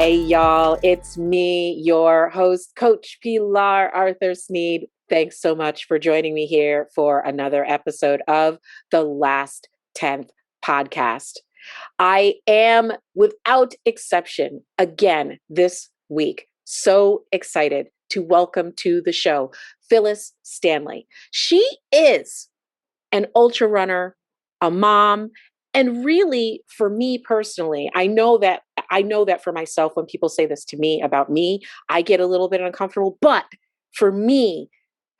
Hey, y'all, it's me, your host, Coach Pilar Arthur Sneed. Thanks so much for joining me here for another episode of the Last 10th podcast. I am, without exception, again this week, so excited to welcome to the show Phyllis Stanley. She is an ultra runner, a mom, and really for me personally, I know that for myself when people say this to me about me, I get a little bit uncomfortable, but for me,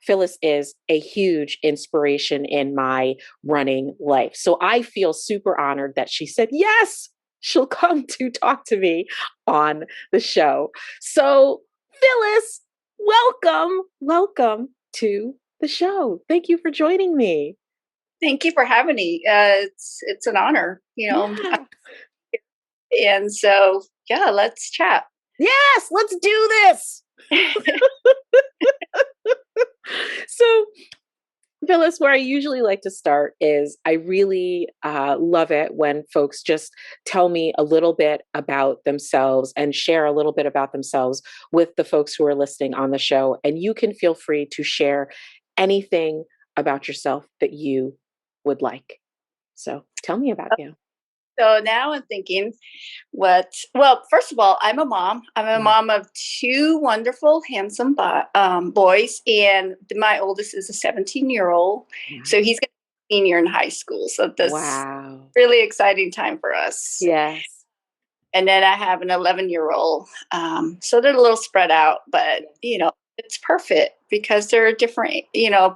Phyllis is a huge inspiration in my running life. So I feel super honored that she said, yes, she'll come to talk to me on the show. So Phyllis, welcome to the show. Thank you for joining me. Thank you for having me. It's an honor, Yeah. And so let's chat. Yes, let's do this. So, Phyllis, where I usually like to start is I really love it when folks just tell me a little bit about themselves and share a little bit about themselves with the folks who are listening on the show. And you can feel free to share anything about yourself that you would like. So tell me about you. So now I'm thinking first of all, I'm a mom. I'm a mom of two wonderful, handsome boys. And my oldest is a 17-year-old. So he's going to be a senior in high school. So this really exciting time for us. Yes. And then I have an 11-year-old. So they're a little spread out, but it's perfect because there are different,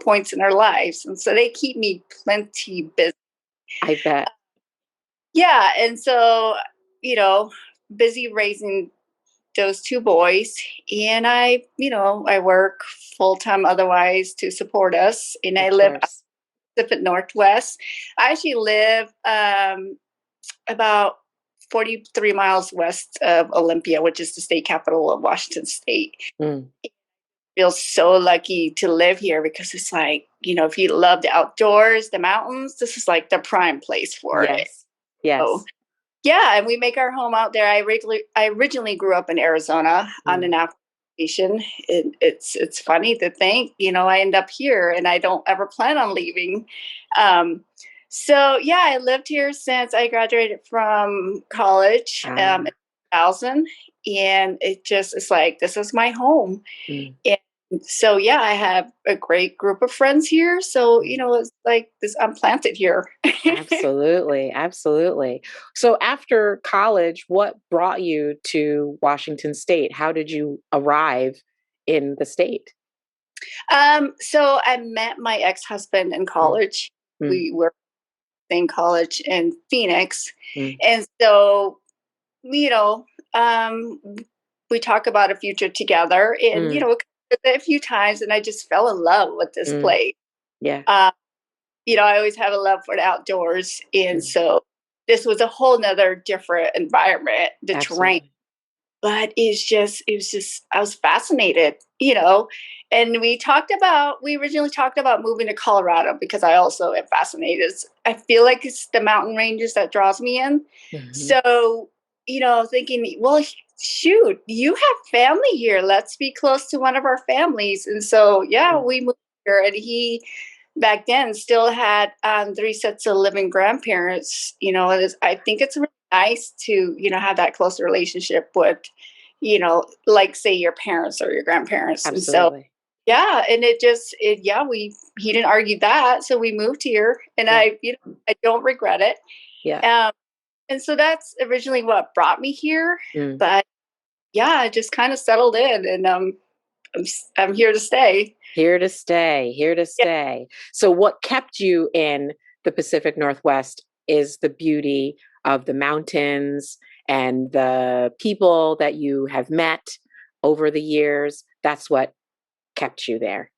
points in their lives. And so they keep me plenty busy. I bet. Yeah. And so, busy raising those two boys. And I work full time otherwise to support us. And I live Pacific Northwest. I actually live about 43 miles west of Olympia, which is the state capital of Washington State. I feel so lucky to live here because it's like, if you love the outdoors, the mountains, this is like the prime place for it. Yes. So, and we make our home out there. I originally grew up in Arizona on the Navajo Nation. It's funny to think, I end up here and I don't ever plan on leaving. I lived here since I graduated from college in 2000. And it's like, this is my home. And so, I have a great group of friends here. So, it's like this, I'm planted here. Absolutely. Absolutely. So after college, what brought you to Washington State? How did you arrive in the state? So I met my ex-husband in college. We were in college in Phoenix. And so, we talk about a future together and, a few times, and I just fell in love with this place. Yeah. I always have a love for the outdoors. And so this was a whole nother different environment, the terrain. But I was fascinated, and we originally talked about moving to Colorado because I also am fascinated. I feel like it's the mountain ranges that draws me in. So, thinking, well, shoot, you have family here. Let's be close to one of our families. And so, we moved here, and he back then still had 3 sets of living grandparents, I think it's really nice to, have that close relationship with, like say your parents or your grandparents. Absolutely. And so, and he didn't argue that. So we moved here and I don't regret it. Yeah. And so that's originally what brought me here. But I just kind of settled in and I'm here to stay. Here to stay. Yeah. So what kept you in the Pacific Northwest is the beauty of the mountains and the people that you have met over the years. That's what kept you there.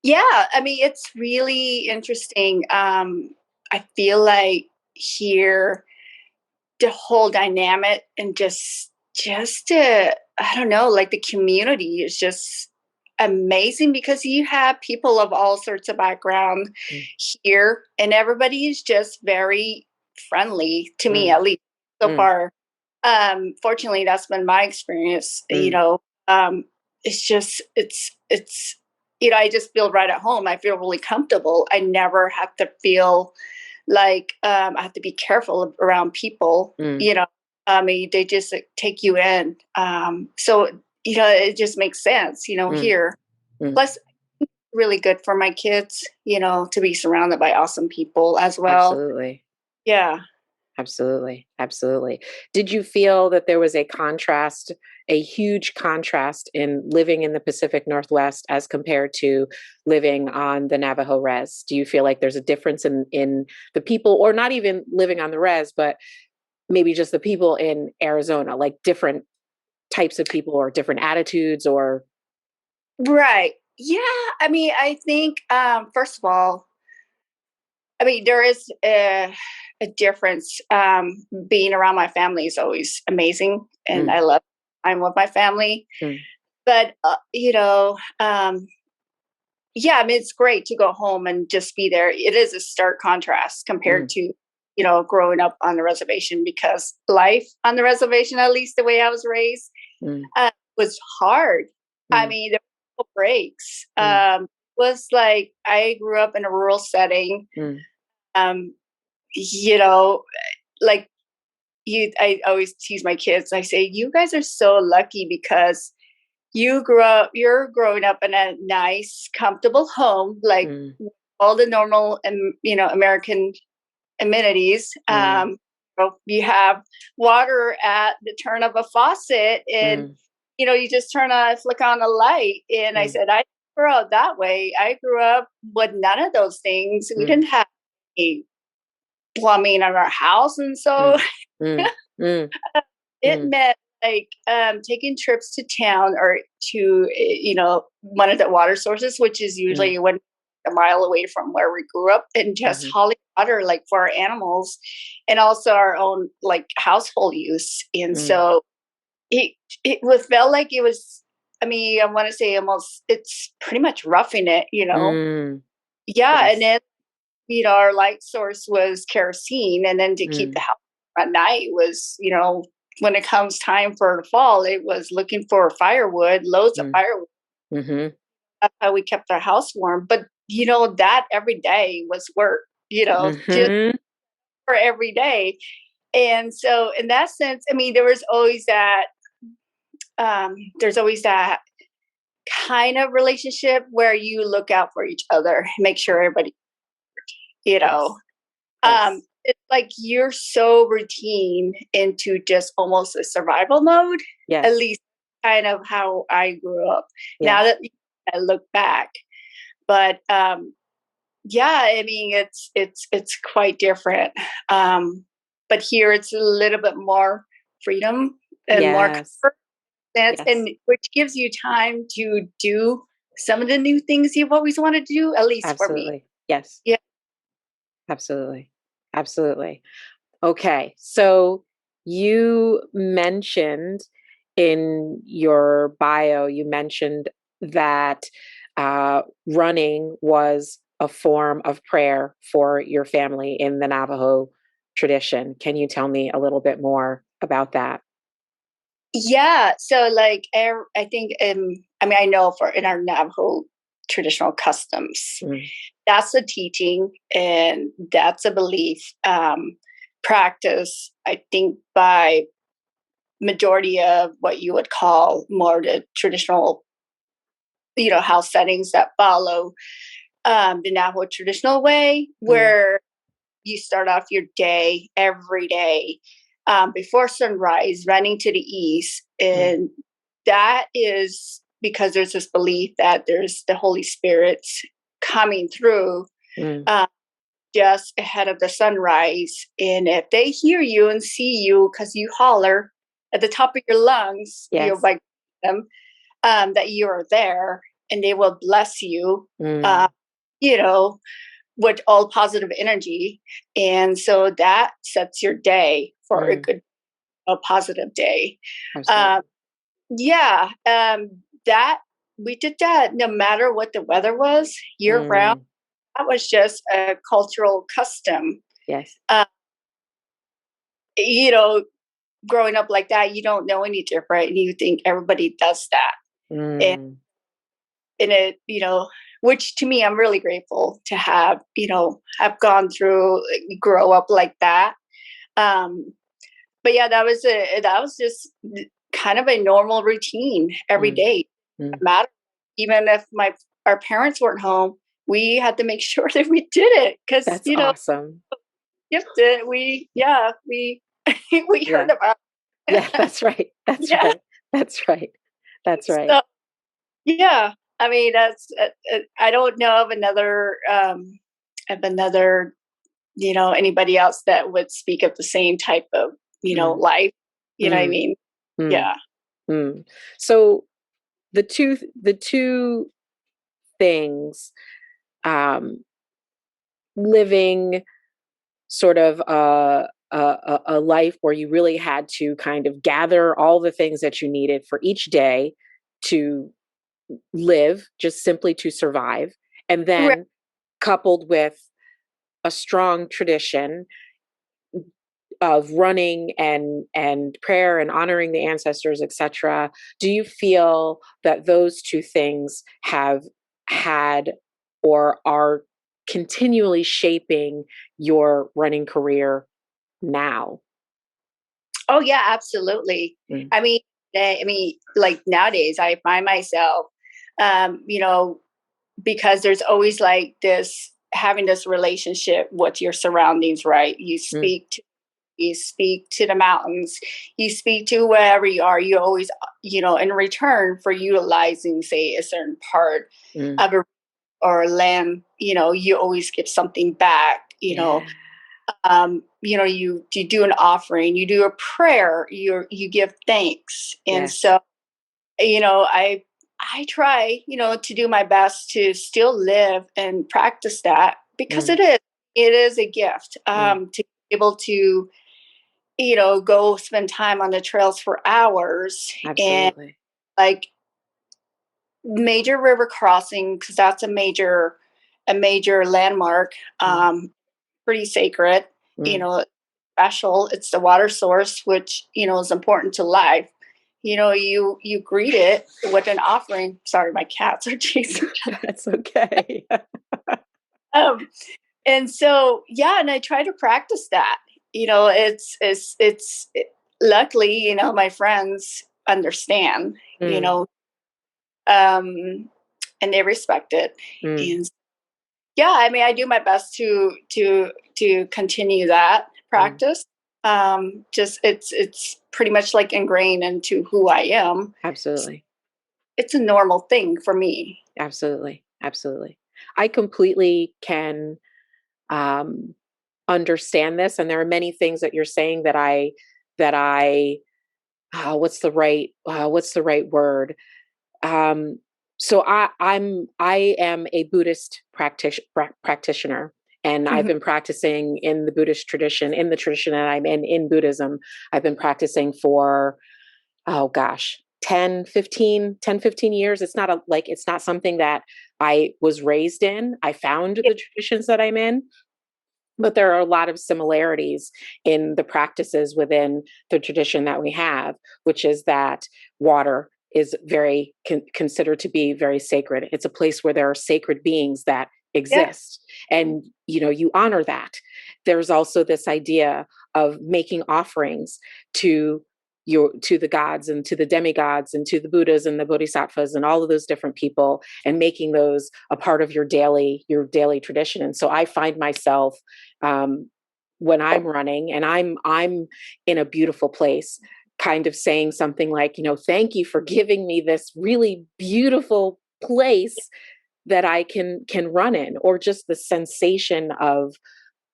Yeah. I mean, it's really interesting. I feel like here, the whole dynamic and just I don't know, like the community is just amazing because you have people of all sorts of background here and everybody is just very friendly to me, at least so far. Fortunately, that's been my experience. It's just, I just feel right at home. I feel really comfortable. I never have to feel like I have to be careful around people. I mean, they just take you in. So, it just makes sense, here. Mm. Plus, really good for my kids, to be surrounded by awesome people as well. Absolutely. Yeah. Absolutely. Absolutely. Did you feel that there was a huge contrast in living in the Pacific Northwest as compared to living on the Navajo res? Do you feel like there's a difference in the people, or not even living on the res, but maybe just the people in Arizona, like different types of people or different attitudes or? Right. Yeah. I mean, I think, first of all, I mean, there is a difference. Being around my family is always amazing, and Mm. I love time with my family. Mm. But yeah, I mean, it's great to go home and just be there. It is a stark contrast compared Mm. to growing up on the reservation, because life on the reservation, at least the way I was raised, Mm. was hard. I Mm. mean, there were no breaks. Mm. Was like I grew up in a rural setting. Mm. Um, you know, like I always tease my kids. I say, you guys are so lucky because you're growing up in a nice, comfortable home, like Mm. all the normal, American amenities. Mm. You have water at the turn of a faucet, and Mm. you just flick on a light. And I Mm. said, I grew up that way. I grew up with none of those things. We Mm. didn't have any plumbing in our house, and so Mm. Mm. Mm. it Mm. meant like taking trips to town or to one of the water sources, which is Mm. usually a mile away from where we grew up, and just Mhm. hauling water like for our animals and also our own like household use. And Mm. so it was felt like it was. I mean, I want to say almost it's pretty much roughing it. Mm. Yeah, and Yes. then our light source was kerosene, and then to keep the Mm. house at night was, when it comes time for the fall, it was looking for firewood, loads of Mm. firewood. Mhm. That's how we kept our house warm. But that every day was work, just Mhm. for every day. And so in that sense, I mean, there's always that kind of relationship where you look out for each other, make sure everybody, you know, Yes. Yes. it's like you're so routine into just almost a survival mode. At Yes. least kind of how I grew up. Now Yes. that I look back, but yeah, I mean it's quite different. But here it's a little bit more freedom and more Yes. comfort, Yes. and which gives you time to do some of the new things you've always wanted to do. At least for me. Absolutely. Yes. Yeah. Absolutely. Absolutely. Okay. So you mentioned in your bio, you mentioned that running was a form of prayer for your family in the Navajo tradition. Can you tell me a little bit more about that? Yeah, so like I think I mean I know for in our Navajo traditional customs, Mm. that's a teaching and that's a belief, practice. I think by majority of what you would call more the traditional, house settings that follow the Navajo traditional way, Mm. where you start off your day every day before sunrise, running to the east. Mm. And that is because there's this belief that there's the Holy Spirit coming through Mm. uh, just ahead of the sunrise. And if they hear you and see you because you holler at the top of your lungs, Yes. like them, that you are there, and they will bless you. Uh, Mm. you know, with all positive energy. And so that sets your day for Mm. a positive day. Um, Absolutely. yeah, that we did that no matter what the weather was year round. Mm. That was just a cultural custom. Yes. Uh, you know, growing up like that, you don't know any different, and you think everybody does that. And Mm. it, which to me, I'm really grateful to have, have gone through, grow up like that. Um, but yeah, that was just kind of a normal routine every Mm. day. Mm. No matter, even if our parents weren't home, we had to make sure that we did it because That's awesome. gifted. We we Yeah. heard about. Yeah, that's right. That's Yeah. right. That's right. That's right. So yeah, I mean that's. I don't know of another anybody else that would speak of the same type of Mm. life. You know what I Mm. mean? Mm. Yeah. Mm. So the two things, um, living sort of a life where you really had to kind of gather all the things that you needed for each day to live, just simply to survive, and Right. then coupled with a strong tradition of running and prayer and honoring the ancestors, etc. Do you feel that those two things have had or are continually shaping your running career now? Oh yeah, absolutely. Mm. Like nowadays, I find myself, you know, because there's always like this having this relationship with your surroundings, right? Mm. You speak to the mountains, you speak to wherever you are. You always, in return for utilizing, say, a certain part Mm. of a or land, you always give something back. Yeah. You do an offering, you do a prayer, you give thanks, and Yes. so I try to do my best to still live and practice that because Mm. it is a gift Mm. to be able to go spend time on the trails for hours and Absolutely. like major river crossing because that's a major landmark, Mm. pretty sacred, you Mm. know special. It's the water source, which is important to life. You greet it with an offering. Sorry, my cats are chasing. That's okay. um and so yeah, and I try to practice that. Luckily, my friends understand, you Mm. know um and they respect it. Mm. And yeah, I mean, I do my best to continue that Mm. practice. Just it's pretty much like ingrained into who I am. Absolutely. It's a normal thing for me. Absolutely. Absolutely. I completely can um, understand this, and there are many things that you're saying that I what's the right word? Um, so I am a Buddhist practitioner, and I've Mhm. been practicing in the Buddhist tradition, in the tradition that I'm in Buddhism. I've been practicing for, oh gosh, 10, 15 years. It's not it's not something that I was raised in. I found Yeah. the traditions that I'm in, but there are a lot of similarities in the practices within the tradition that we have, which is that water is very considered to be very sacred. It's a place where there are sacred beings that Yeah. exist, and you honor that. There's also this idea of making offerings to to the gods and to the demigods and to the Buddhas and the Bodhisattvas and all of those different people, and making those a part of your daily tradition. And so I find myself, um, when I'm running and I'm in a beautiful place, kind of saying something like, thank you for giving me this really beautiful place that I can run in, or just the sensation of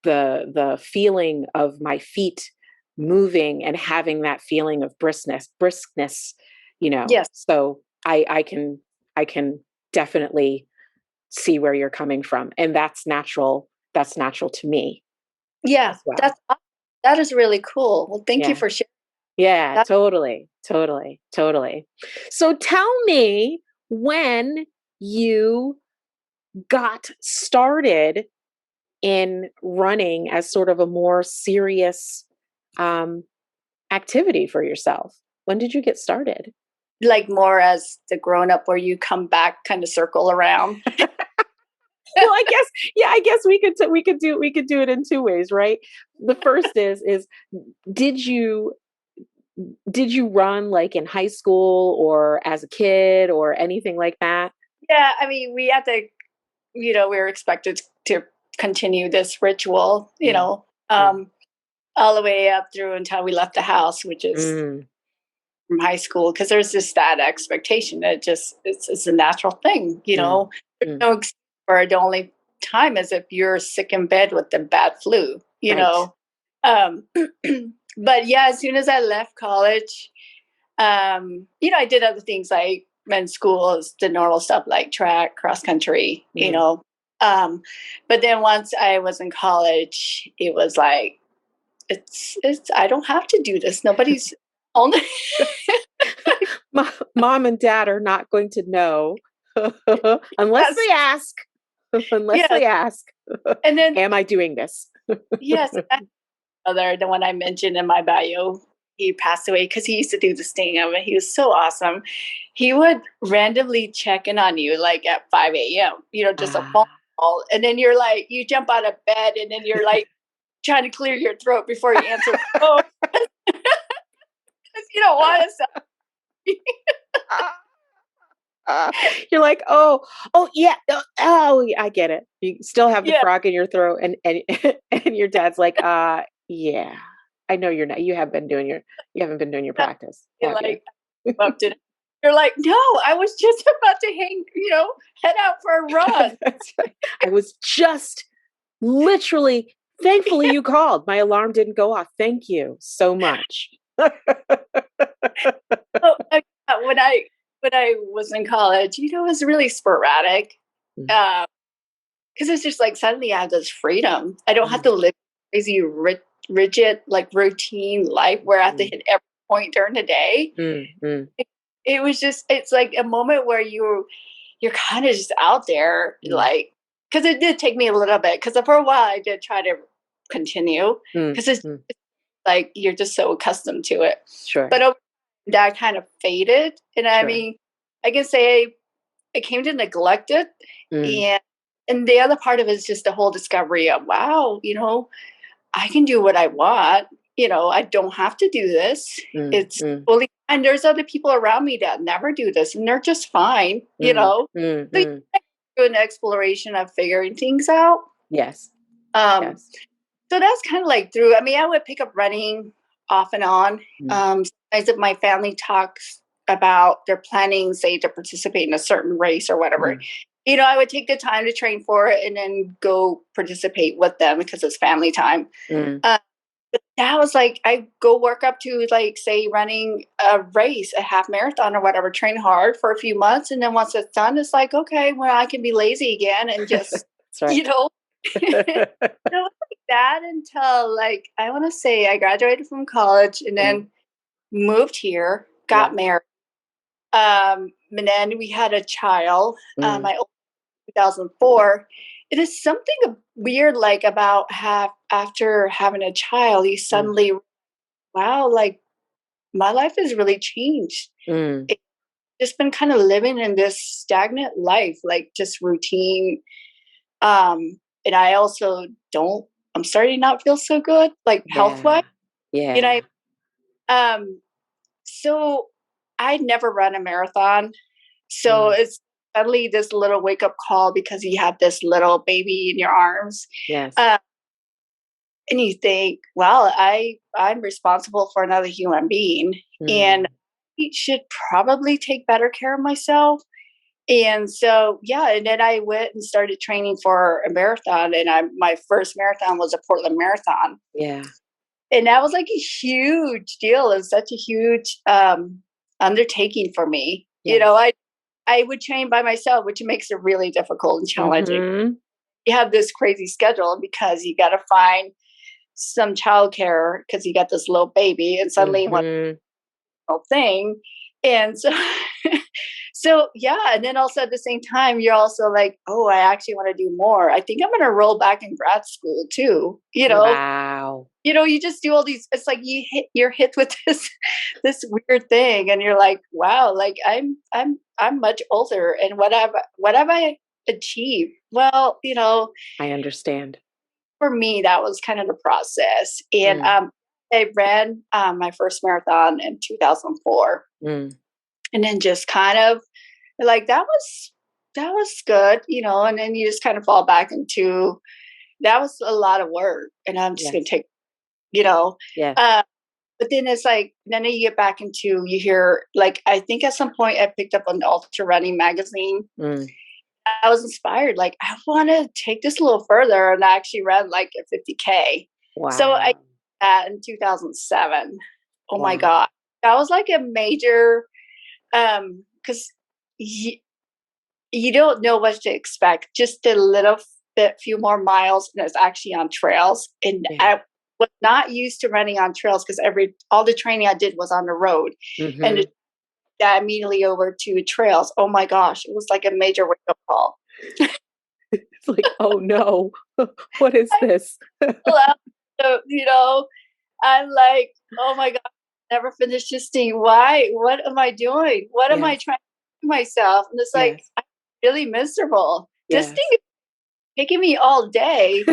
the feeling of my feet moving and having that feeling of briskness. Yes. So I can definitely see where you're coming from, and that's natural to me Yeah. as well. That is really cool. Well, thank you Yeah. for sharing Yeah, that. totally, totally, totally. So tell me when you got started in running as sort of a more serious um activity for yourself? When did you get started? Like more as the grown up where you come back, kind of circle around. Well, I guess we could do it in two ways, right? The first is did you did you run like in high school or as a kid or anything like that? Yeah, I mean, we had to, we were expected to continue this ritual, Mm, mm, all the way up through until we left the house, which is mm, from high school, because there's just that expectation that it's a natural thing, mm, There's mm. no excuse for it. The only time is if you're sick in bed with the bad flu, Right. Um, but yeah, as soon as I left college, I did other things like in school, is the normal stuff like track, cross country, Mm. But then once I was in college, it was like, it's I don't have to do this. Nobody's only. Mom and dad are not going to know unless Yes, they ask. Unless yes. they ask, And then, am I doing this? yes, other the one I mentioned in my bio, he passed away because he used to do this thing of it. He was so awesome. He would randomly check in on you like at 5 a.m., just a phone Ah. call. And then you're like, you jump out of bed and then you're like trying to clear your throat before you answer the phone. 'Cause you don't want to sound. You're like, oh yeah, yeah, I get it. You still have the Yeah, frog in your throat, and and your dad's like, yeah, I know you haven't been doing your practice, you're have you? like, up to you're like, no, I was just about to head out for a run. That's right. I was just literally, thankfully you called. My alarm didn't go off. Thank you so much. So, when I was in college, it was really sporadic. Mm, Because it's just like suddenly I have this freedom. I don't have mm, to live crazy, rigid, like routine life where I have to mm, hit every point during the day. mm, mm, It was it's like a moment where you're kind of just out there, mm, like, because it did take me a little bit. Because for a while I did try to continue mm, because it's mm. like you're just so accustomed to it. Sure, But over that kind of faded, and I sure. mean, I can say I came to neglect it, Mm, and the other part of it is just the whole discovery of, wow, I can do what I want. I don't have to do this. mm, It's mm, fully, and there's other people around me that never do this, and they're just fine. mm, mm, So you mm. do an exploration of figuring things out. Yes, Um, yes. so that's kind of like through. I mean, I would pick up running off and on. Mm, Sometimes if my family talks about their planning, say to participate in a certain race or whatever, mm, I would take the time to train for it and then go participate with them because it's family time. mm, Uh, that was like I go work up to like say running a race, a half marathon or whatever, train hard for a few months, and then once it's done, it's like okay, well I can be lazy again and just that's right. you know. So it was like that until like I want to say I graduated from college and Mm, then moved here, yeah. got married, and then we had a child. Mm, My 2004. It is something weird, like about after having a child, you mm, suddenly, wow, like my life has really changed. mm. It's just been kind of living in this stagnant life, like just routine. And I also don't. I'm starting to not feel so good, like health wise. Yeah, You know. yeah. Um. So I'd never run a marathon. So Mm, it's suddenly this little wake up call because you have this little baby in your arms. yes. Uh, and you think, well, I'm responsible for another human being and Mm, I should probably take better care of myself. And so, yeah, and then I went and started training for a marathon. And my first marathon was a Portland Marathon. yeah, And that was like a huge deal. It was such a huge undertaking for me. yes. I would train by myself, which makes it really difficult and challenging. Mhm, You have this crazy schedule because you got to find some childcare because you got this little baby, and suddenly one mhm. whole thing, and so So yeah, and then also at the same time, you're also like, oh, I actually want to do more. I think I'm going to roll back in grad school too. Wow. You just do all these. It's like you're hit with this weird thing, and you're like, wow, like I'm much older, and what have I achieved? Well, I understand. for me, that was kind of the process, and Mm, I ran my first marathon in 2004, mm, and then just kind of like that was good, and then you just kind of fall back into that was a lot of work, and I'm just gonna yes. take, you know, Yes. uh, but then it's like then you get back into you hear like I think at some point I picked up an ultra running magazine. Mm, I was inspired, like I want to take this a little further, and I actually ran like a 50K. So I did wow. that in 2007. Oh my Wow. god, that was like a major because you don't know what to expect. Just a little bit, few more miles, and it's actually on trails. And Yeah. I was not used to running on trails because all the training I did was on the road, and Hmm. that immediately over to trails. Oh my gosh, it was like a major wake up call. It's like, oh no, what is I this? fell out, I'm like, oh my god, never finished this thing. Why? What am I doing? What am I Yes. trying to do myself? And it's like Yes. I'm really miserable. This thing Yes. is taking me all day.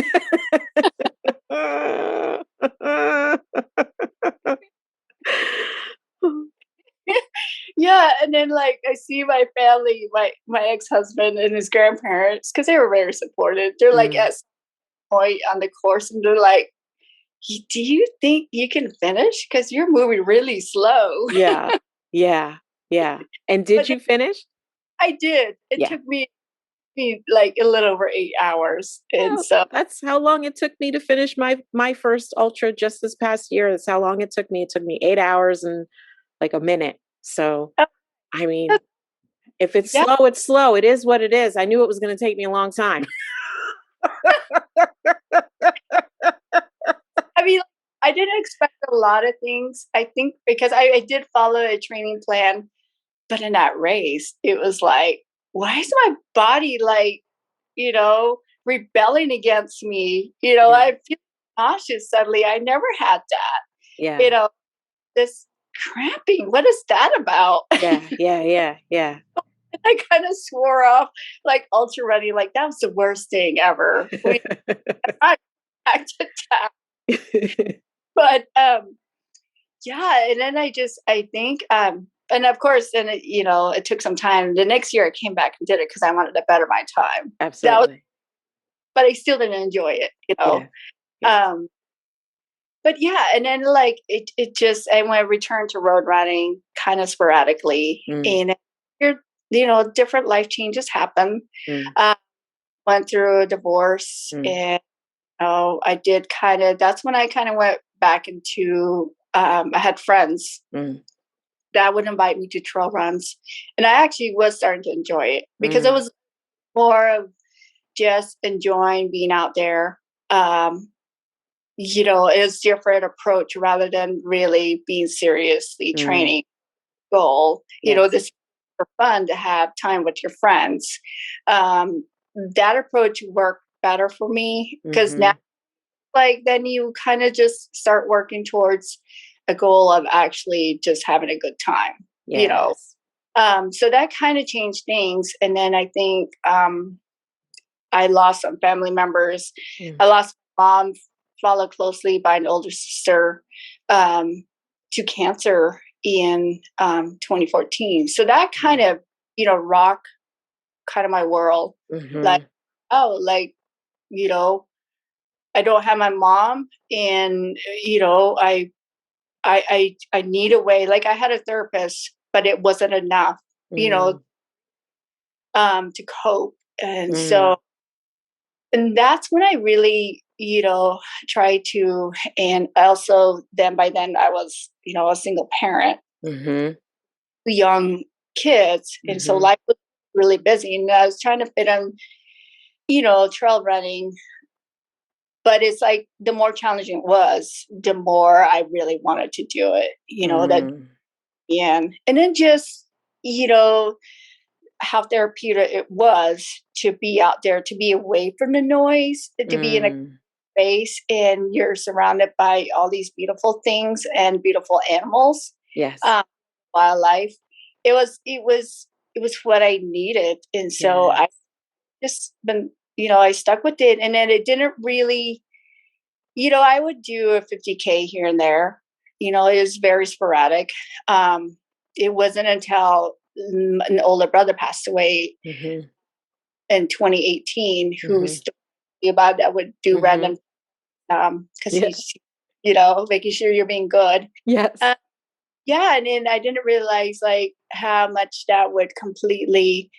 Yeah, and then like I see my family, my ex-husband and his grandparents, because they were very supportive. They're like Mm, at some point on the course, and they're like, Do you think you can finish? Because you're moving really slow." yeah. Yeah. Yeah. And did But then you finish? I did. It Yeah. took me like a little over 8 hours, and Well, so that's how long it took me to finish my first ultra just this past year. That's how long it took me. It took me 8 hours and like a minute. So, oh, I mean, that's- if it's yeah. slow, it's slow. It is what it is. I knew it was going to take me a long time. I mean, I didn't expect a lot of things. I think because I did follow a training plan, but in that race, it was like, why is my body like rebelling against me. Yeah. I feel nauseous suddenly. I never had that. Yeah. You know, this cramping. What is that about? Yeah. Yeah. Yeah. Yeah. I kind of swore off like ultra running. Like that was the worst thing ever. We got back to that. But yeah, and then I think and of course then it took some time. The next year I came back and did it because I wanted to better my time. That was Absolutely. but I still didn't enjoy it. Yeah. Yeah. Um but yeah, and then like it just I went returned to road running kind of sporadically, Mm, and here different life changes happen. mm, Uh, Went through a divorce, mm, and I did kind of. That's when I kind of went back into. I had friends mm, that would invite me to trail runs, and I actually was starting to enjoy it because it mm. was more of just enjoying being out there. Is different approach rather than really being seriously Mm, training goal. yes. This for fun to have time with your friends. Um, that approach worked better for me because now, Mhm. like, then you kind of just start working towards a goal of actually just having a good time. You know, Yes. so that kind of changed things, and then I think I lost some family members. Mm, I lost my mom, followed closely by an older sister, um, to cancer in 2014. So that kind mm, of, rock kind of my world. Like, mhm. oh, like, you know, I don't have my mom, and I need a way. Like I had a therapist, but it wasn't enough, you know, Mm, to cope. And mm, so and that's when I really, try to, and also then by then I was, a single parent, mhm, young kids. And so mhm. life was really busy and I was trying to fit in, trail running. But it's like the more challenging it was, the more I really wanted to do it, that Mm, and then just, you know, how therapeutic it was to be out there, to be away from the noise, to be in a space and you're surrounded by all these beautiful things and beautiful animals, Yes. wildlife. It was what I needed. And so I just been, I stuck with it. And then it didn't really, I would do a 50K here and there. It was very sporadic. It wasn't until an older brother passed away in 2018 who's about that would do random because he's making sure you're being good. Yes. And then I didn't realize like how much that would completely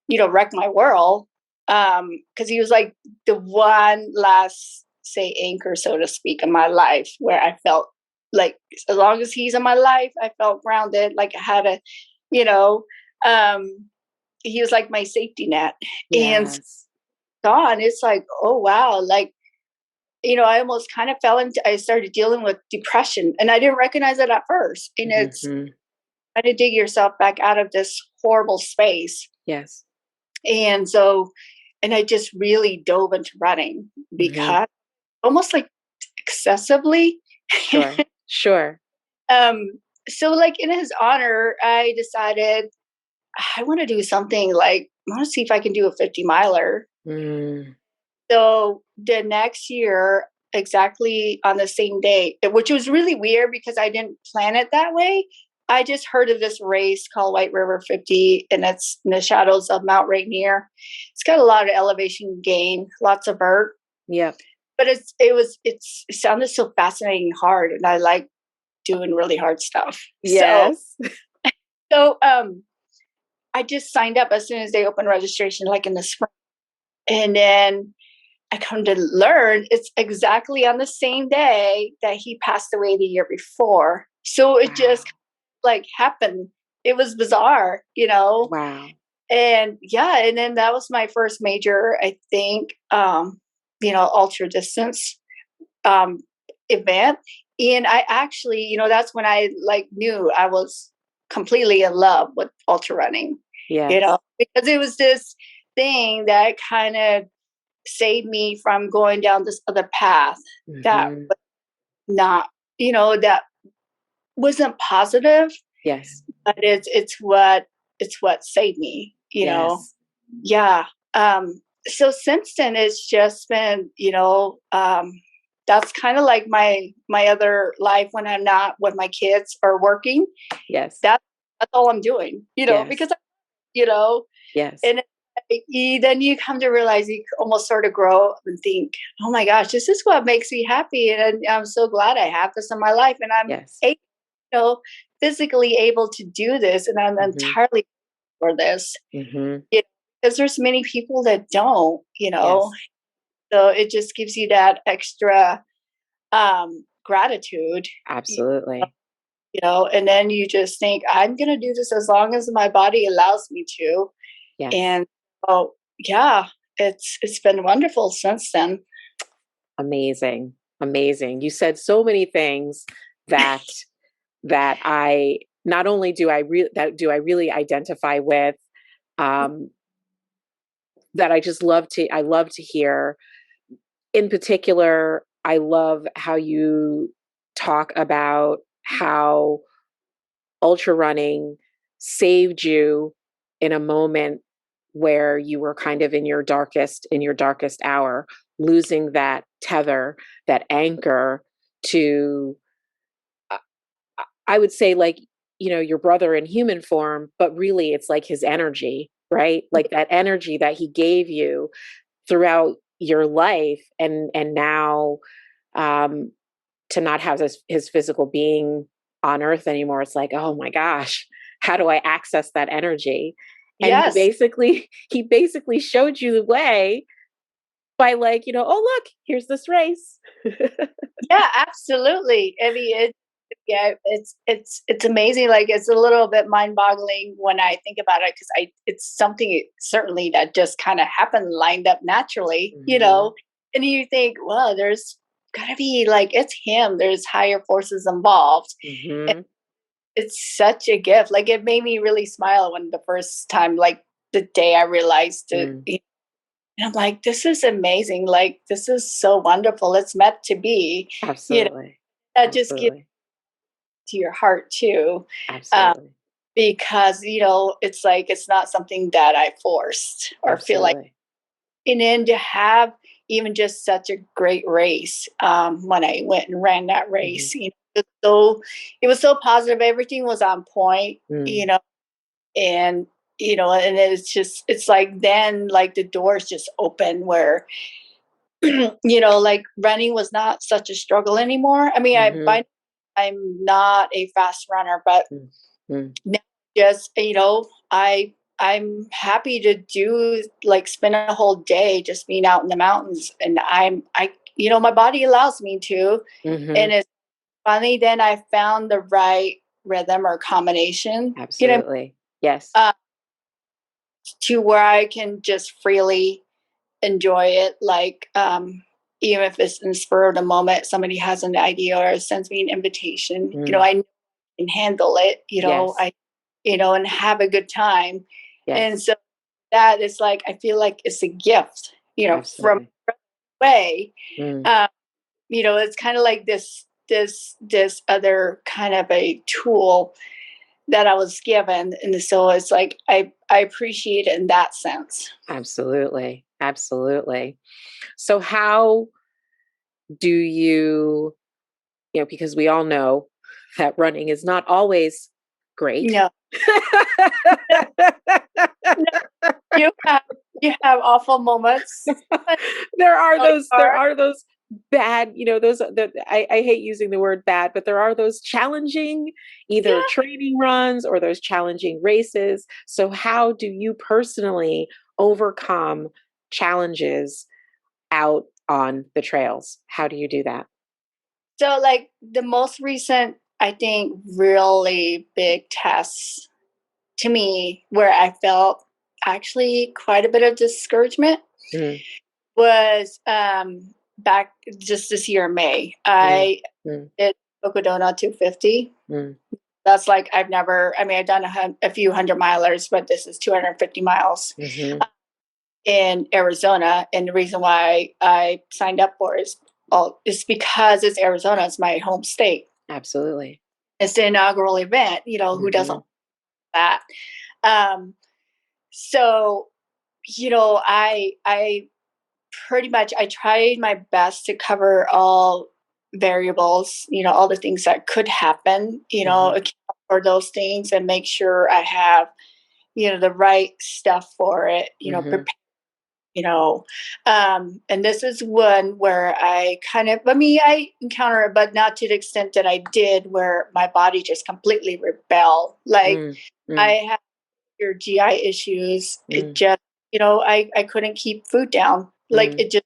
wreck my world, because he was like the one last, say, anchor, so to speak, in my life where I felt like as long as he's in my life I felt grounded, like I had a he was like my safety net. And gone, it's like, oh wow, like I almost kind of I started dealing with depression and I didn't recognize it at first. And it's trying to dig yourself back out of this horrible space. Yes. And I just really dove into running because almost like excessively. Sure. So like in his honor, I decided I want to do something like, I want to see if I can do a 50 miler. So the next year, exactly on the same day, which was really weird because I didn't plan it that way. I just heard of this race called White River 50, and it's in the shadows of Mount Rainier. It's got a lot of elevation gain, lots of vert. Yeah. But it sounded so fascinating and hard, and I like doing really hard stuff. Yes. So I just signed up as soon as they opened registration, like in the spring. And then I come to learn it's exactly on the same day that he passed away the year before. So it just like happened. It was bizarre, Wow. And and then that was my first major, I think, ultra distance event. And I actually, that's when I like knew I was completely in love with ultra running. Yes. Because it was this thing that kind of saved me from going down this other path that was not, that wasn't positive. Yes. But it's what saved me, Yeah. So since then it's just been, that's kind of like my other life when I'm not with my kids or working. Yes. That's all I'm doing, because yes. And then you come to realize you almost sort of grow up and think, oh my gosh, this is what makes me happy. And I'm so glad I have this in my life. And I'm physically able to do this. And I'm entirely for this. Because there's many people that don't, So it just gives you that extra gratitude. Absolutely. And then you just think, I'm going to do this as long as my body allows me to. Yes. And it's been wonderful since then. Amazing. You said so many things that I not only do I really identify with, that I love to hear. In particular, I love how you talk about how ultra running saved you in a moment where you were kind of in your darkest hour, losing that tether, that anchor to, I would say, like, your brother in human form, but really it's like his energy, right? Like that energy that he gave you throughout your life, and now to not have his physical being on earth anymore. It's like, oh my gosh, how do I access that energy? And he basically showed you the way by like, oh look, here's this race. Yeah, absolutely. I mean, it's amazing. Like it's a little bit mind-boggling when I think about it, because it's something certainly that just kind of happened, lined up naturally, and you think, well, there's gotta be, like, it's him, there's higher forces involved. it's such a gift. Like, it made me really smile when the first time, like, the day I realized it, and I'm like, "This is amazing, like, this is so wonderful, it's meant to be," you know, Absolutely. that just gives Absolutely. to your heart too, um, Absolutely. because, it's like, it's not something that I forced or feel like. Absolutely. And then to have even just such a great race, when I went and ran that Mhm. race, it was so positive, everything was on point, Mm. and, and it's like then, like, the doors just open where, like, running was not such a struggle anymore. I mean, Mhm. I'm not a fast runner, but Mm. Mm. now just, I'm happy to do, like, spend a whole day just being out in the mountains, and my body allows me to, and Mhm. it's finally then I found the right rhythm or combination, Absolutely. Yes. uh, to where I can just freely enjoy it, like, even if it's in spur of the moment, somebody has an idea or sends me an invitation, Mm. I can handle it, Yes. and have a good time. And Yes. so that is like, I feel like it's a gift, from Absolutely. way. Mm. Um, it's kind of like this other kind of a tool that I was given. And so it's like I appreciate it in that sense. Absolutely. Absolutely. So how do because we all know that running is not always great. No, no, you have you have awful moments. There Are. are those bad, I hate using the word bad, but there are those challenging either Yeah. training runs or those challenging races. So how do you personally overcome challenges out on the trails? How do you do that? So, like, the most recent, I think, really big tests to me where I felt actually quite a bit of discouragement Mm, was, back just this year in May. mm, I mm, did Ocodona 250. mm, That's like I've done a few hundred milers, but this is 250 miles mhm. in Arizona. And the reason why I signed up for it is because it's Arizona. It's my home state. Absolutely. It's the inaugural event. Who doesn't Mhm, want that? Um, so I pretty much I tried my best to cover all variables. All the things that could happen. mhm, Account for those things and make sure I have the right stuff for it. mhm, Prepare. And this is one where I encounter it, but not to the extent that I did, where my body just completely rebelled. Like, mm, mm, I have your GI issues. It mm, just, I couldn't keep food down. Like, mm, it just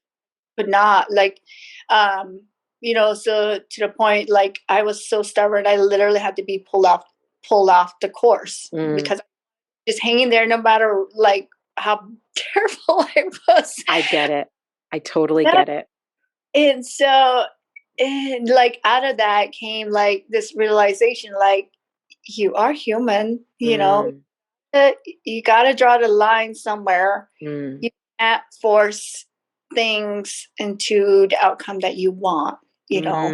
could not. Like, so to the point, like, I was so stubborn, I literally had to be pulled off the course mm. because I was just hanging there no matter, like, how terrible I was. I get it. I totally get it. And so, and like, out of that came, like, this realization, like, you are human, Mm, uh, you got to draw the line somewhere. mm, You can't force things into the outcome that you want, you know.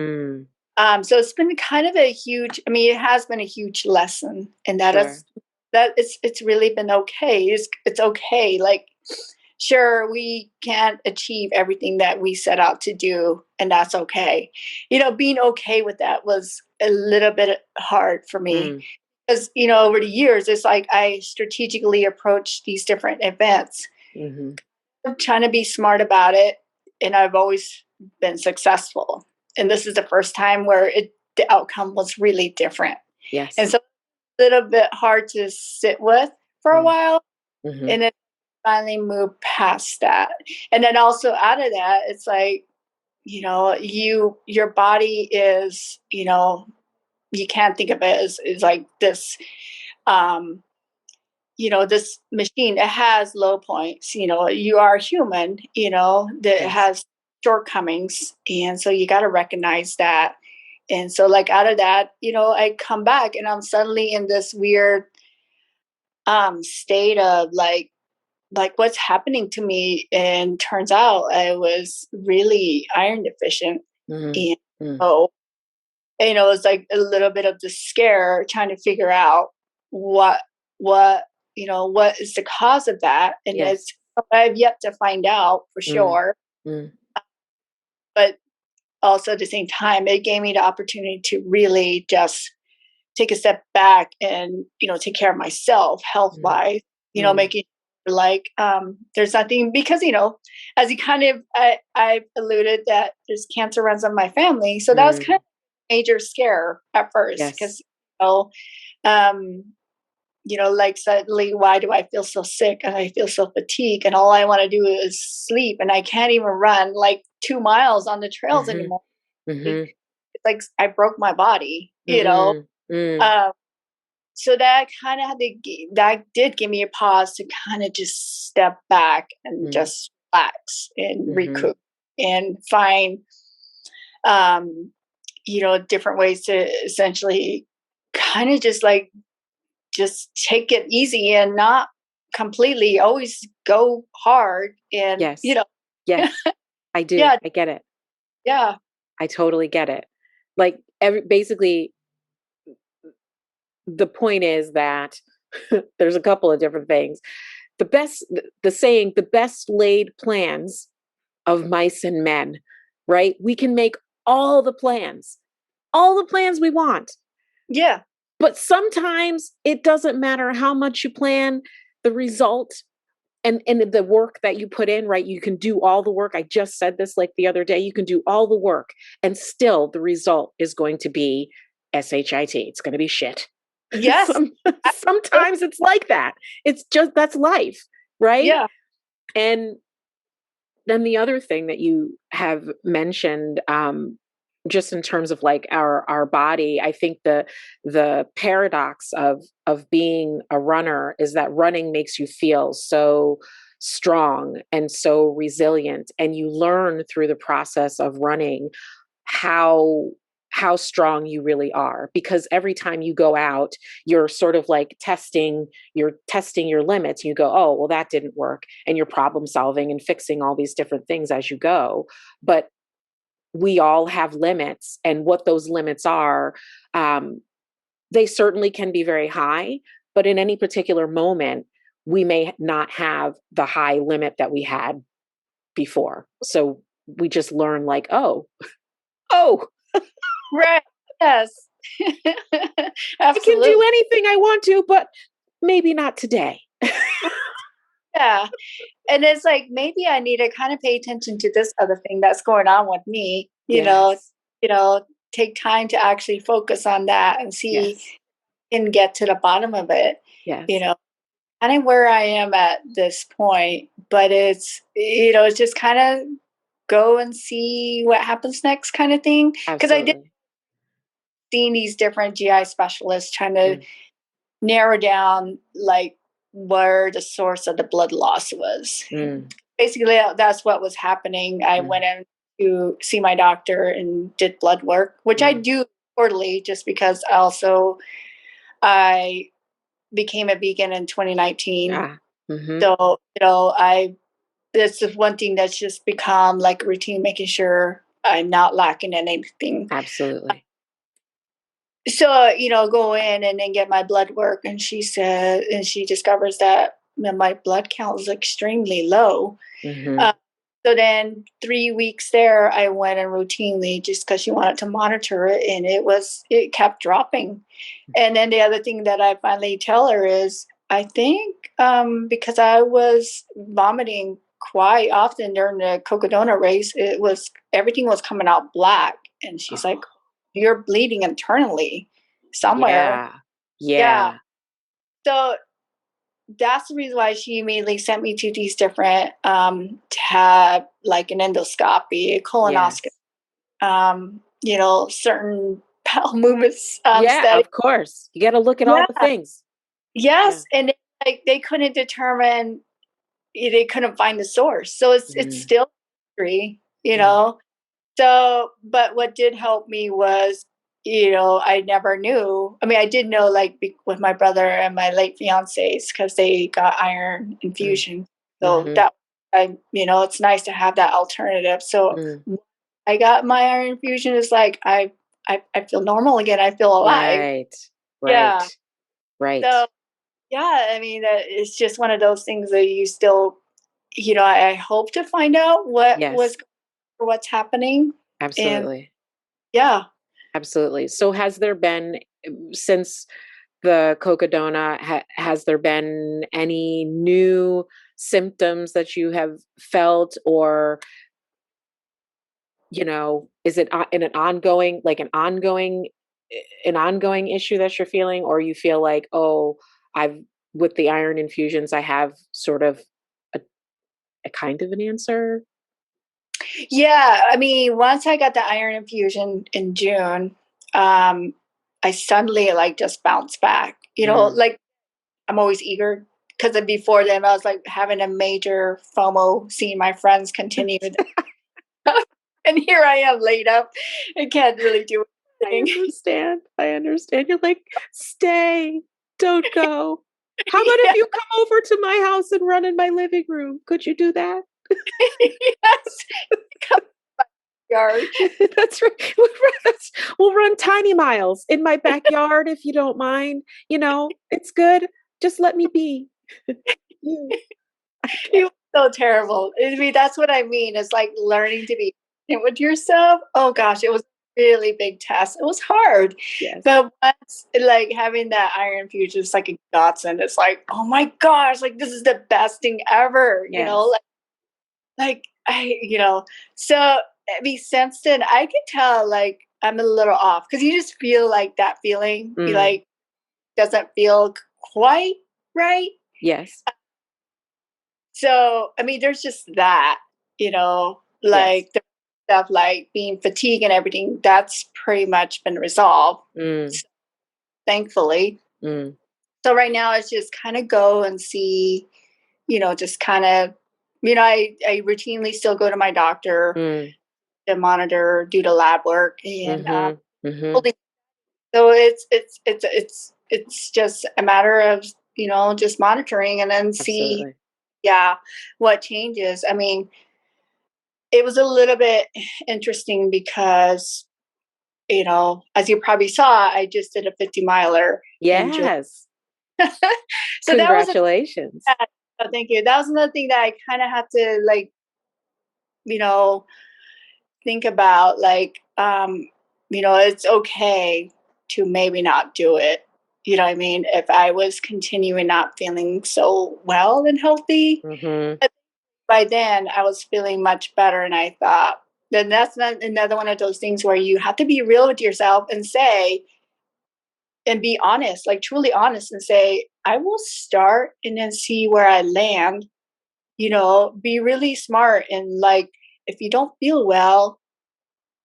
mm. So it's been kind of a huge. I mean, it has been a huge lesson, and Sure. it's really been okay. It's okay. Like, sure, we can't achieve everything that we set out to do, and that's okay. Being okay with that was a little bit hard for me Mm, because, over the years, it's like I strategically approach these different events. mhm. I'm trying to be smart about it, and I've always been successful. And this is the first time where the outcome was really different. And Yes. so a little bit hard to sit with for a Mm, while, mhm. and then finally move past that. And then also out of that, it's like, your body is, you can't think of it as like this, um, this machine. It has low points. You are human, that Yes. has shortcomings. And so you got to recognize that And so like out of that, I come back and I'm suddenly in this weird state of like what's happening to me. And turns out I was really iron deficient. Mm-hmm. And Mm. so, it's like a little bit of the scare trying to figure out what what is the cause of that. And Yes. it's I've yet to find out for Mm. sure. Mm. But also at the same time, it gave me the opportunity to really just take a step back and, take care of myself health Mm. wise, Mm. making like, there's nothing because, as you kind of, I alluded that there's cancer runs on my family. So that was kind Mm. of a major scare at first Yes. because, um, like suddenly, why do I feel so sick and I feel so fatigued and all I want to do is sleep and I can't even run like 2 miles on the trails Mm-hmm. anymore. Mm-hmm. It's like I broke my body, Mm-hmm. Mm. Um, so that kind of that did give me a pause to kind of just step back and Mm. just relax and Mm-hmm. recoup and find, um, different ways to essentially kind of just take it easy and not completely always go hard and Yes. Yes. I do. yeah, I get it. yeah, I totally get it. Like basically the point is that there's a couple of different things. The saying, the best laid plans of mice and men, right? We can make all the plans, all the plans we want. yeah, But sometimes it doesn't matter how much you plan, the result and the work that you put in, right? You can do all the work. I just said this like the other day. You can do all the work, and still the result is going to be shit. It's going to be shit. yes, Sometimes it's like that. It's just that's life, right? yeah, And then the other thing that you have mentioned, just in terms of like our body, I think the paradox of being a runner is that running makes you feel so strong and so resilient, and you learn through the process of running how strong you really are, because every time you go out you're sort of like testing your limits. You go, oh well, that didn't work, and you're problem solving and fixing all these different things as you go. But we all have limits, and what those limits are, um, they certainly can be very high, but in any particular moment we may not have the high limit that we had before. So we just learn like, oh right, yes, I can absolutely. do anything I want to, but maybe not today. Yeah. And it's like maybe I need to kind of pay attention to this other thing that's going on with me, Yes. you know, take time to actually focus on that and see Yes. and get to the bottom of it, you Yes. know, kind of where I am at this point. But it's just kind of go and see what happens next kind of thing. Because I did Absolutely. see these different GI specialists trying to Mm. narrow down like where the source of the blood loss was. Mm. Basically, that's what was happening. I Mm. went in to see my doctor and did blood work, which I Mm. do quarterly just because I became a vegan in 2019. Ah. Mm-hmm. So, this is one thing that's just become like a routine, making sure I'm not lacking in anything. Absolutely. So, go in and then get my blood work. And she discovers that my blood count is extremely low. Mm-hmm. Uh, So then 3 weeks there, I went in routinely just because she wanted to monitor it, and it kept dropping. And then the other thing that I finally tell her is, I think because I was vomiting quite often during the Cocodona race, everything was coming out black, and she's Oh, like, "You're bleeding internally somewhere." yeah. Yeah. Yeah. So that's the reason why she immediately sent me to these different to have like an endoscopy, a Yes. colonoscopy, certain bowel movements Yeah, study. of course. You got to look at all the Yeah, things. Yeah. yes, and like they couldn't determine, they couldn't find the source, so it's Mm. still a mystery, Mm. So, but what did help me was I never knew. I mean, I did know, like, with my brother and my late fiancés, because they got iron Mm. infusion. So Mm-hmm. that it's nice to have that alternative. So Mm. I got my iron infusion. Is like I feel normal again. I feel alive. Right. Right. Yeah. Right. So yeah, I mean, it's just one of those things that you still, I hope to find out Yes. what's happening, and Absolutely. yeah. Absolutely. So has there been, since the cocodona, has there been any new symptoms that you have felt, or, is it in an ongoing, like an ongoing issue that you're feeling, or you feel like, oh, I've, with the iron infusions, I have sort of a, a kind of an answer? Yeah, I mean, once I got the iron infusion in June, I suddenly like just bounced back. Mm. Like, I'm always eager, because before then I was like having a major FOMO, seeing my friends continue, and here I am laid up and can't really do I anything. understand. I understand. You're like, stay, don't go. How about if Yeah, you come over to my house and run in my living room? Could you do that? yes, come yard. That's right. We'll run tiny miles in my backyard if you don't mind. It's good. Just let me be. You. It was so terrible. I mean, that's what I mean. It's like learning to be patient with yourself. Oh gosh, it was a really big test. It was hard. Yes. But once, like, having that iron infusion is like a godsend. It's like, oh my gosh, like this is the best thing ever, Yes. like so I mean, since then I can tell, like, I'm a little off, because you just feel like that feeling. You Mm. like, doesn't feel quite right. Yes. So, I mean, there's just that, Yes. like the stuff like being fatigued and everything, that's pretty much been resolved, Mm. s- thankfully. Mm. So right now it's just kind of go and see, just kind of, I routinely still go to my doctor Mm. to monitor, do the lab work, and Mhm. Mhm. holding- so it's just a matter of, just monitoring and then see, Absolutely. yeah, what changes. I mean, it was a little bit interesting because, as you probably saw, I just did a 50 miler in June. Yes. So that was Congratulations. oh, thank you. That was another thing that I kind of had to, like, you know, think about, like, it's okay to maybe not do it. You know what I mean? If I was continuing not feeling so well and healthy, Mhm. by then I was feeling much better, and I thought, then that's not another one of those things where you have to be real with yourself and say, and be honest, like truly honest, and say, I will start and then see where I land. Be really smart, and, like, if you don't feel well,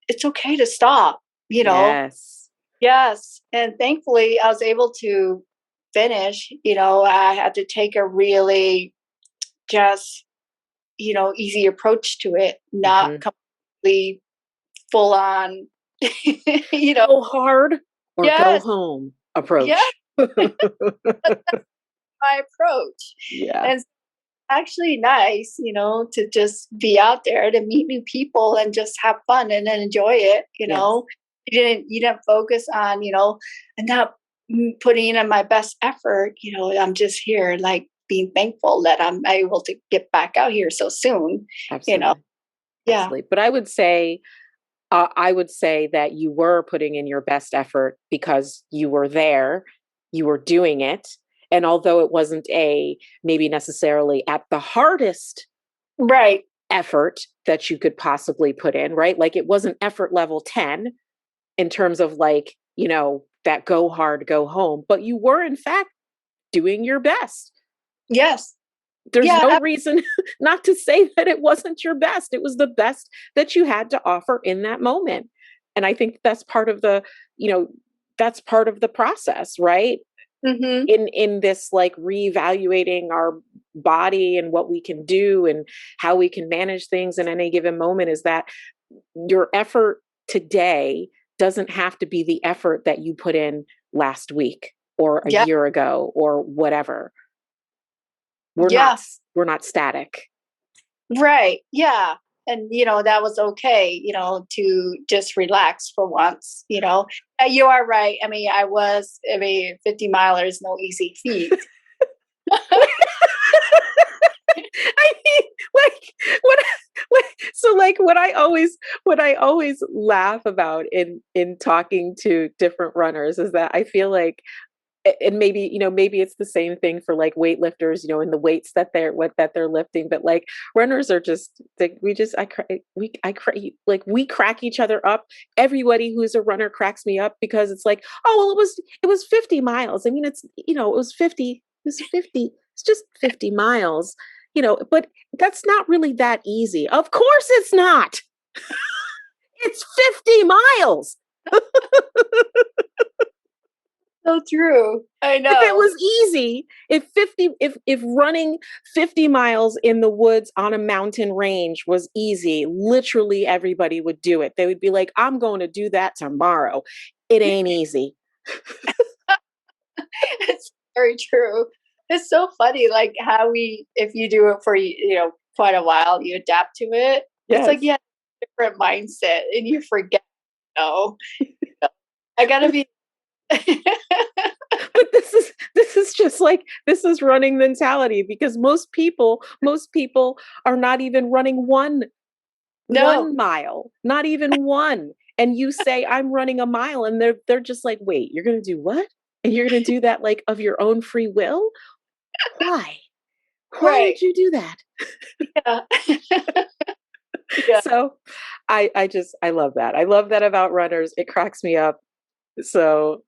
it's okay to stop, you know. Yes. Yes, and thankfully I was able to finish. I had to take a really just, easy approach to it, not Mhm. completely full on, you know. Go hard or go Yes, home yeah, approach. my approach. Yeah. And it's actually nice, to just be out there to meet new people and just have fun and then enjoy it. Yes. You didn't focus on, and not putting in my best effort. I'm just here, like, being thankful that I'm able to get back out here so soon. You know. Absolutely. Yeah. Absolutely. But I would say that you were putting in your best effort because you were there, you were doing it. And although it wasn't maybe necessarily at the hardest Right. effort that you could possibly put in, right? Like it wasn't effort level 10 in terms of like, that go hard, go home, but you were in fact doing your best. Yes. There's Yeah. no reason not to say that it wasn't your best. It was the best that you had to offer in that moment. And I think that's part of you know, that's part of the process, right? Hmm. In this like reevaluating our body and what we can do and how we can manage things in any given moment is that your effort today doesn't have to be the effort that you put in last week or a Yeah. year ago or whatever. We're Yeah. not static. Right. Yeah. And, that was okay, to just relax for once, You are right. I mean, 50 milers, no easy feat. I mean, what I always laugh about in talking to different runners is that I feel like, and maybe it's the same thing for like weightlifters, and the weights that they're lifting, but like runners are just like, we crack each other up. Everybody who's a runner cracks me up because it's like, oh well, it was 50 miles. I mean, it's just 50 miles, but that's not really that easy. Of course it's not. It's 50 miles. So true. I know. If it was easy, if running 50 miles in the woods on a mountain range was easy, literally everybody would do it. They would be like, I'm going to do that tomorrow. It ain't easy. It's very true. It's so funny, like how if you do it for, quite a while, you adapt to it. Yes. It's like, yeah, different mindset and you forget, I gotta be. But this is just like, this is running mentality, because most people are not even running one mile, not even one. And you say, I'm running a mile, and they're just like, wait, you're going to do what? And you're going to do that like of your own free will? Why Right. would you do that? Yeah. Yeah. So I love that. I love that about runners. It cracks me up. So,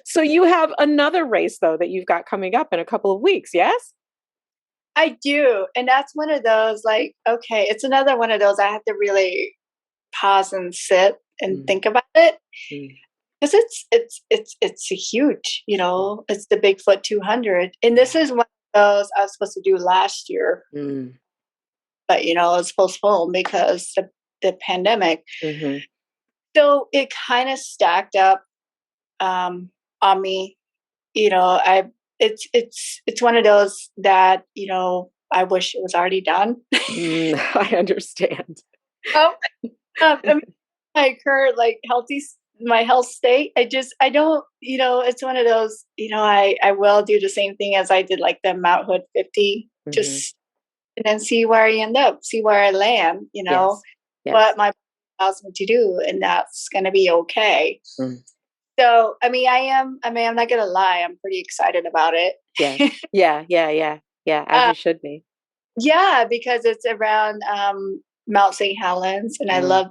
so you have another race though that you've got coming up in a couple of weeks. Yes. I do. And that's one of those, like, okay, it's another one of those I have to really pause and sit and think about it. Because it's a huge, it's the Bigfoot 200. And this is one of those I was supposed to do last year. But, it was postponed because the pandemic. So it kind of stacked up on me. It's one of those that, I wish it was already done. I understand. I mean, my current my health state, I don't, it's one of those, I will do the same thing as I did like the Mount Hood 50, just and then see where I end up, see where I land, Yes. what my body allows me to do, and that's going to be okay. So, I mean, I'm not going to lie, I'm pretty excited about it. Yeah. As you should be. Yeah, because it's around Mount St. Helens, and I love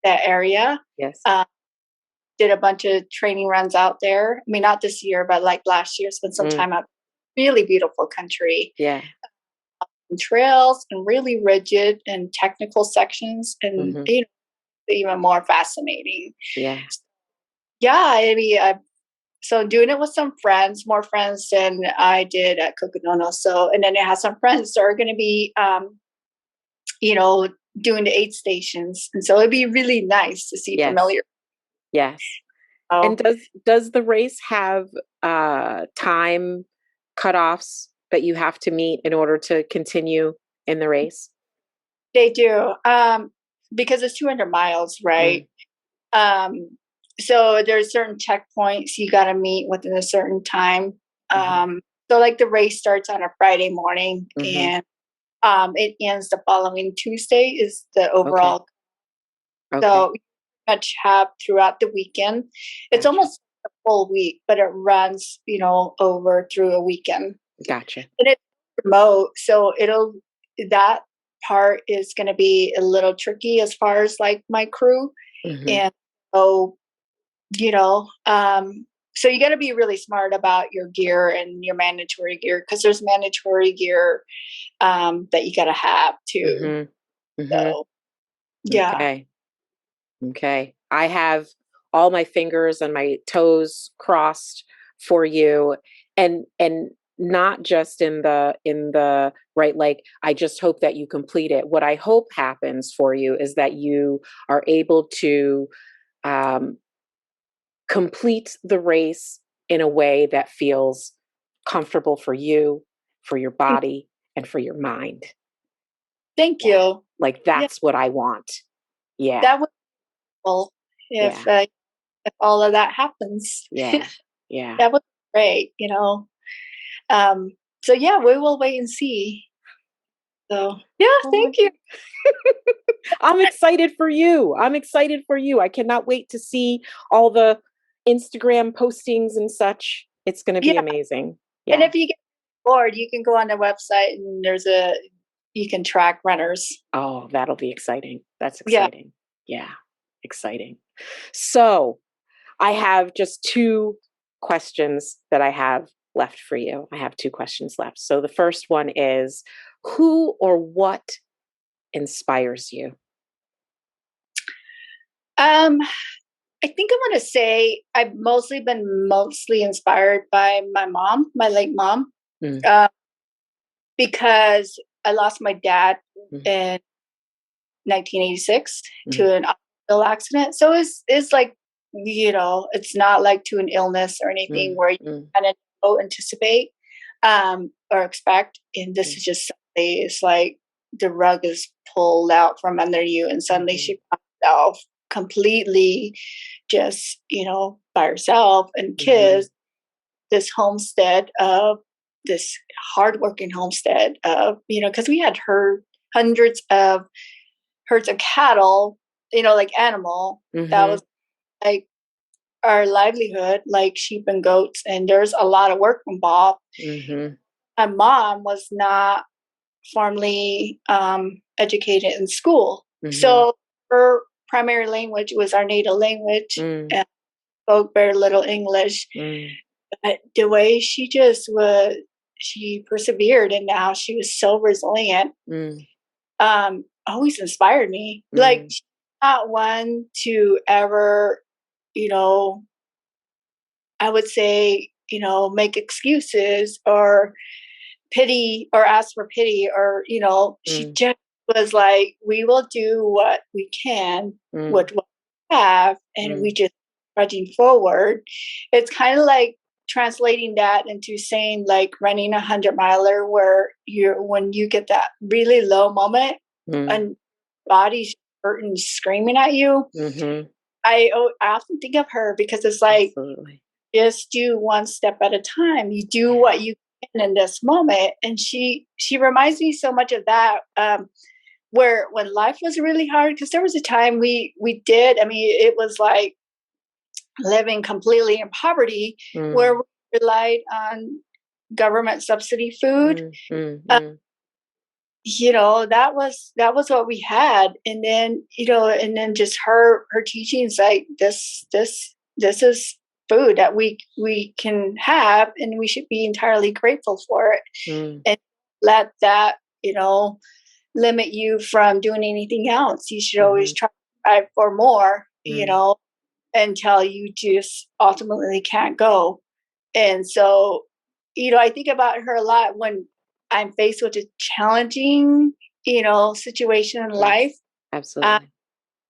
that area. Yes. Did a bunch of training runs out there. I mean, not this year, but like last year, spent some time out. Really beautiful country. Yeah. Trails and really rigid and technical sections, and even more fascinating. Yeah. I mean, so doing it with some friends, more friends than I did at Coconono. So, and then I have some friends that are going to be, doing the aid stations, and so it'd be really nice to see familiar. Yes. And does the race have time cutoffs that you have to meet in order to continue in the race? They do, because it's 200 miles, right? So there's certain checkpoints you got to meet within a certain time. So like the race starts on a Friday morning, and it ends the following Tuesday is the overall. Okay. So much have throughout the weekend. It's almost a full week, but it runs, over through a weekend. Gotcha. And it's remote, so that part is going to be a little tricky as far as like my crew. And so, so you got to be really smart about your gear and your mandatory gear, because there's mandatory gear that you got to have too. So, yeah. Okay. I have all my fingers and my toes crossed for you, and not just in the right, like, I just hope that you complete it. What I hope happens for you is that you are able to um, complete the race in a way that feels comfortable for you, for your body, and for your mind. Thank Yeah. you. Like, Yeah, that's what I want. Yeah. that would be cool Yeah. if all of that happens. Yeah. Yeah. That would be great, you know. Um, so yeah, we will wait and see. So yeah, Oh my thank you. I'm excited for you. I'm excited for you. I cannot wait to see all the Instagram postings and such. It's going to be Yeah, amazing. and Yeah. if you get bored, you can go on the website and you can track runners. Oh, that'll be exciting. That's Yeah. exciting. Yeah. Exciting. So, I have just two questions that I have left for you. I have two questions left. So, the first one is, who or what inspires you? Um, I think I'm gonna say I've mostly inspired by my mom, my late mom, Mm, uh, because I lost my dad mm, in 1986 mm, to an automobile accident. So it's like, it's not like to an illness or anything mm, where you mm, kind of don't anticipate or expect. And this mm, is just suddenly, it's like the rug is pulled out from under you, and suddenly mhm, she found herself completely just, by herself and mhm, kids, this homestead of this hardworking homestead of, because we had hundreds of herds of cattle, like animal. That mhm, was like our livelihood, like sheep and goats. And there's a lot of work involved. mhm, My mom was not formally educated in school. mhm, So her primary language was our native language mm, and spoke very little English. mm, But the way she persevered, and now she was so resilient, mm, always inspired me. Like, mm, she's not one to ever, you know, I would say, make excuses or pity or ask for pity, or, she mm, just was like, we will do what we can mm, with what we have, and we mm, just trudging forward. It's kind of like translating that into saying, like, running 100 miler, where when you get that really low moment mm, and body's hurting, screaming at you. mhm. I often think of her because it's like, Absolutely. just do one step at a time. You do Yeah. what you can in this moment, and she reminds me so much of that. Where when life was really hard, because there was a time we did. I mean, it was like living completely in poverty, where Mm, we relied on government subsidy food. mm, mm, Uh, mm. that was what we had, and then just her teachings, like, this is food that we can have, and we should be entirely grateful for it, Mm, and let that limit you from doing anything else. You should always mhm, try to strive for more, mm, until you just ultimately can't go. And so, I think about her a lot when I'm faced with a challenging, situation in life, yes, uh, absolutely.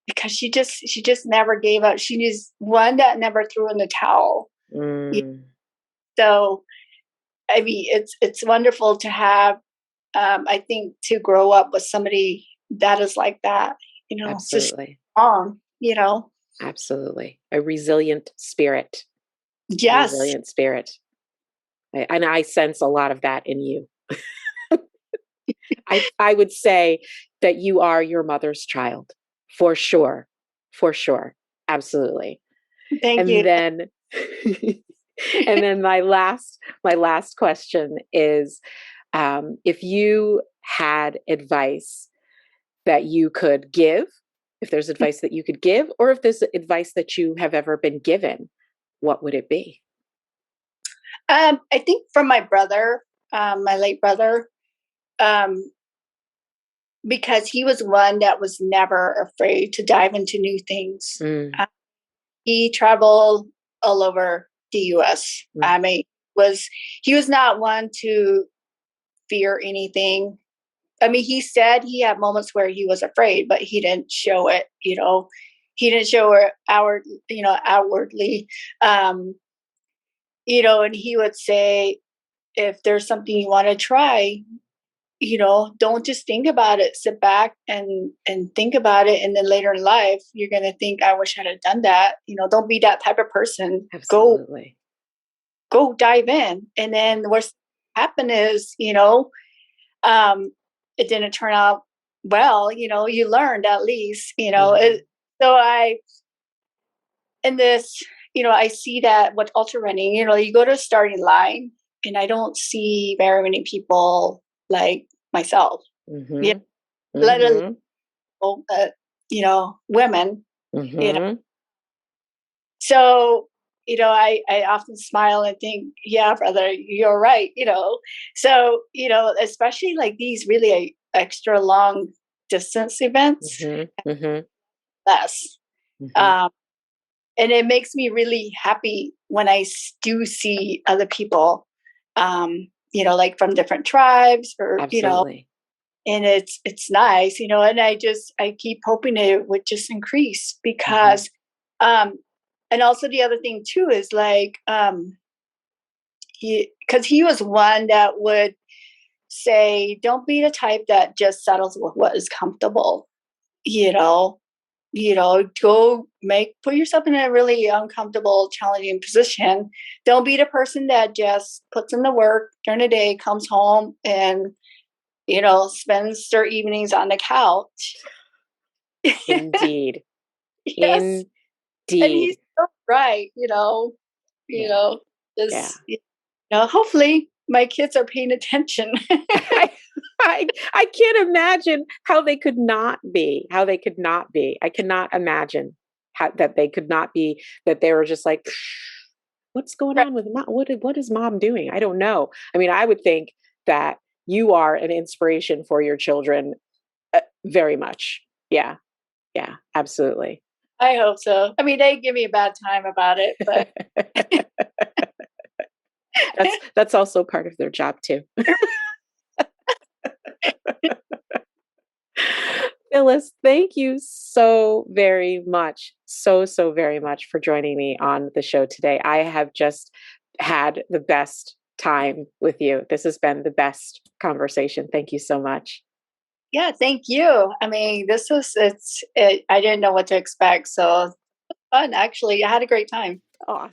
because she just never gave up. She is one that never threw in the towel. Y- Mm, So, I mean, it's wonderful to have. I think to grow up with somebody that is like that, so absolutely, strong. absolutely. A resilient spirit, a Yes, resilient spirit. And I sense a lot of that in you. I would say that you are your mother's child, for sure, for sure, absolutely. thank And you. then, and then my last question is, if you had advice that you could give, if there's advice that you could give, or if there's advice that you have ever been given, what would it be? I think from my brother, my late brother, um, because he was one that was never afraid to dive into new things. Mm, Uh, he traveled all over the U.S. mm, I mean, was he was not one to fear anything. I mean, he said he had moments where he was afraid, but he didn't show it. he didn't show her outwardly. And he would say, if there's something you want to try, don't just think about it. Sit back and think about it. And then later in life, you're going to think, I wish I'd have done that. Don't be that type of person. Absolutely. Go dive in. And then what's happened is, it didn't turn out well, you learned at least, so in this, I see that with ultra running, you go to a starting line and I don't see very many people like myself. Mm-hmm. Yeah. Let alone, women, Mm-hmm. So, I often smile and think, yeah, brother, you're right, So, especially like these really extra long distance events, Mm-hmm. Mm-hmm. less. Mm-hmm. Um, and it makes me really happy when I do see other people, like from different tribes or, Absolutely. And it's nice, and I keep hoping it would just increase because, and also the other thing too is like, because he was one that would say, don't be the type that just settles with what is comfortable, you know, go put yourself in a really uncomfortable, challenging position. Don't be the person that just puts in the work during the day, comes home and, spends their evenings on the couch. Indeed. Yes. And he's Indeed. so right, Yeah. just, hopefully my kids are paying attention. I can't imagine how they could not be. How they could not be. I cannot imagine that they could not be. That they were just like, what's going Right. on with mom? What is mom doing? I don't know. I mean, I would think that you are an inspiration for your children, very much. Yeah. Yeah. Absolutely. I hope so. I mean, they give me a bad time about it, but That's also part of their job too. Phyllis, thank you so very much, so very much for joining me on the show today. I have just had the best time with you. This has been the best conversation. Thank you so much. yeah, thank you. I mean, I didn't know what to expect. So fun, actually. I had a great time. Awesome.